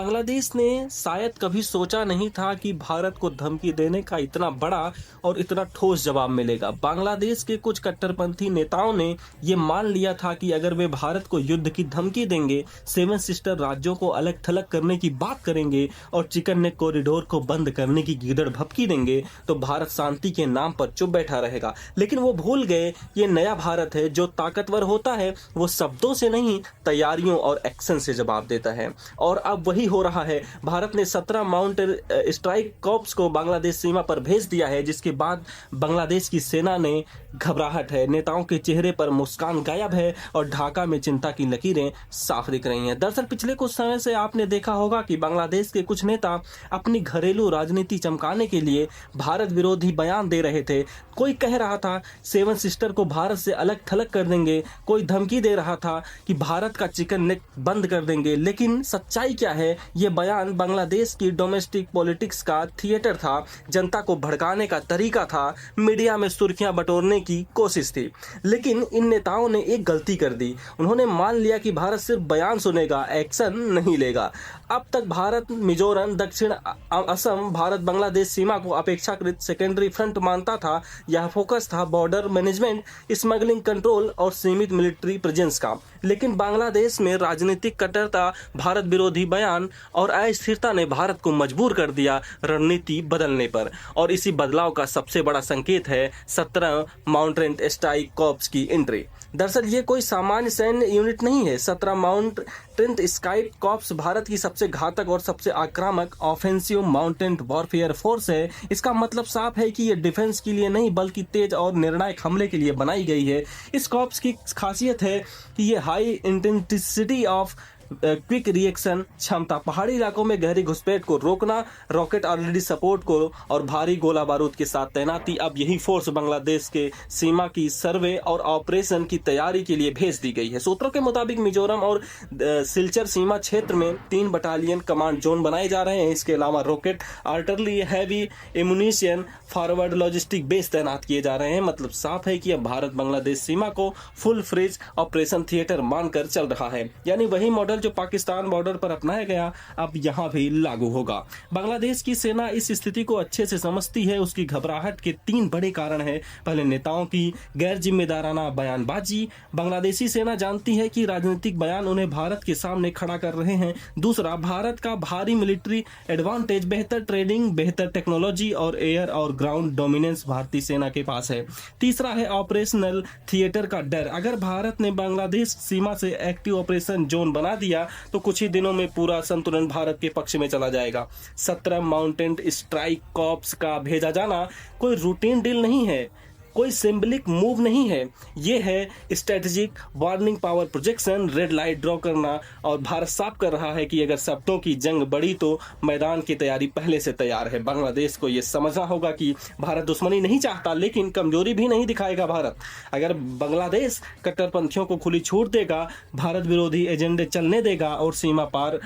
बांग्लादेश ने शायद कभी सोचा नहीं था कि भारत को धमकी देने का इतना बड़ा और इतना ठोस जवाब मिलेगा। बांग्लादेश के कुछ कट्टरपंथी नेताओं ने ये मान लिया था कि अगर वे भारत को युद्ध की धमकी देंगे, सेवन सिस्टर राज्यों को अलग थलग करने की बात करेंगे और चिकन नेक कॉरिडोर को बंद करने की गीदड़ भभकी देंगे, तो भारत शांति के नाम पर चुप बैठा रहेगा। लेकिन वो भूल गए ये नया भारत है जो ताकतवर होता है वो शब्दों से नहीं, तैयारियों और एक्शन से जवाब देता है। और अब वही हो रहा है। भारत ने 17 माउंटेन स्ट्राइक कॉर्प्स को बांग्लादेश सीमा पर भेज दिया है, जिसके बाद बांग्लादेश की सेना ने घबराहट है, नेताओं के चेहरे पर मुस्कान गायब है और ढाका में चिंता की लकीरें साफ दिख रही हैं। दरअसल पिछले कुछ समय से आपने देखा होगा कि बांग्लादेश के कुछ नेता अपनी घरेलू राजनीति चमकाने के लिए भारत विरोधी बयान दे रहे थे। कोई कह रहा था सेवन सिस्टर को भारत से अलग थलग कर देंगे, कोई धमकी दे रहा था कि भारत का चिकन नेक बंद कर देंगे। लेकिन सच्चाई क्या है? ये बयान बांग्लादेश की डोमेस्टिक पॉलिटिक्स का थिएटर था, जनता को भड़काने का तरीका था, मीडिया में सुर्खियां बटोरने की कोशिश थी। लेकिन इन नेताओं ने एक गलती कर दी। उन्होंने मान लिया कि भारत सिर्फ बयान सुनेगा, एक्शन नहीं लेगा। अब तक भारत मिजोरम, दक्षिण असम, भारत बांग्लादेश सीमा को अपेक्षाकृत सेकेंडरी फ्रंट मानता था। यह फोकस था बॉर्डर मैनेजमेंट, स्मगलिंग कंट्रोल और सीमित मिलिट्री प्रेजेंस का। लेकिन बांग्लादेश में राजनीतिक कट्टरता, भारत विरोधी बयान और अस्थिरता ने भारत को मजबूर कर दिया रणनीति बदलने पर। और इसी बदलाव का सबसे बड़ा संकेत है 17 माउंटेन स्ट्राइक कॉर्प्स की एंट्री। दरअसल ये कोई सामान्य सैन्य यूनिट नहीं है। 17 माउंटेन स्ट्राइक कॉर्प्स भारत की सबसे घातक और सबसे आक्रामक ऑफेंसिव माउंटेन वॉरफेयर फोर्स है। इसका मतलब साफ है कि ये डिफेंस के लिए नहीं बल्कि तेज और निर्णायक हमले के लिए बनाई गई है। इस कॉर्प्स की खासियत है कि ये high intensity of quick reaction क्षमता, पहाड़ी इलाकों में गहरी घुसपैठ को रोकना, रॉकेट आर्टिलरी सपोर्ट को और भारी गोला बारूद के साथ तैनाती। अब यही फोर्स बांग्लादेश के सीमा की सर्वे और ऑपरेशन की तैयारी के लिए भेज दी गई है। सूत्रों के मुताबिक मिजोरम और सिलचर सीमा क्षेत्र में 3 बटालियन कमांड जोन बनाए जा रहे हैं। इसके अलावा rocket artillery, heavy ammunition, forward logistic base तैनात किए जा रहे हैं। मतलब साफ है कि अब भारत बांग्लादेश सीमा को फुल फ्रेज ऑपरेशन थिएटर मानकर चल रहा है। यानी वही मॉडल जो पाकिस्तान बॉर्डर पर अपनाया गया अब यहां भी लागू होगा। बांग्लादेश की सेना इस स्थिति को अच्छे से समझती है। उसकी घबराहट के 3 बड़े कारण हैं। पहले, नेताओं की गैर जिम्मेदाराना बयानबाजी। बांग्लादेशी सेना जानती है कि राजनीतिक बयान उन्हें भारत के सामने खड़ा कर रहे हैं। दूसरा, भारत का भारी मिलिट्री एडवांटेज, बेहतर ट्रेनिंग, बेहतर टेक्नोलॉजी और एयर और ग्राउंड डोमिनेंस भारतीय सेना के पास है। तीसरा है ऑपरेशनल थिएटर का डर। अगर भारत ने बांग्लादेश सीमा से एक्टिव ऑपरेशन जोन बना दिया तो कुछ ही दिनों में पूरा संतुलन भारत के पक्ष में चला जाएगा। 17 माउंटेन स्ट्राइक कॉर्प्स का भेजा जाना कोई रूटीन डील नहीं है, कोई सिंबलिक मूव नहीं है। ये है strategic warning, power projection, red light draw करना। और भारत साफ कर रहा है कि अगर शब्दों की जंग बढ़ी तो मैदान की तैयारी पहले से तैयार है। बांग्लादेश को यह समझना होगा कि भारत दुश्मनी नहीं चाहता, लेकिन कमजोरी भी नहीं दिखाएगा भारत। अगर बांग्लादेश कट्टरपंथियों को खुली छूट देगा, भारत विरोधी एजेंडे चलने देगा और सीमा पर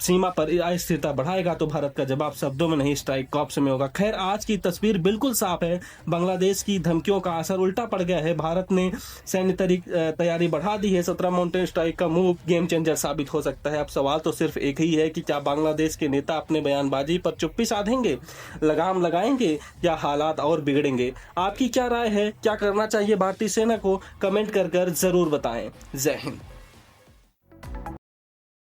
अस्थिरता बढ़ाएगा तो भारत का जवाब शब्दों में नहीं, स्ट्राइक कॉर्प्स में होगा। खैर, आज की तस्वीर बिल्कुल साफ है। बांग्लादेश की धमकियों का असर उल्टा पड़ गया है। भारत ने सैन्य तैयारी बढ़ा दी है। 17 माउंटेन स्ट्राइक का मूव गेम चेंजर साबित हो सकता है। अब सवाल तो सिर्फ एक ही है कि क्या बांग्लादेश के नेता अपने बयानबाजी पर चुप्पी साधेंगे, लगाम लगाएंगे या हालात और बिगड़ेंगे? आपकी क्या राय है? क्या करना चाहिए भारतीय सेना को? कमेंट कर जरूर बताएं। जय हिंद।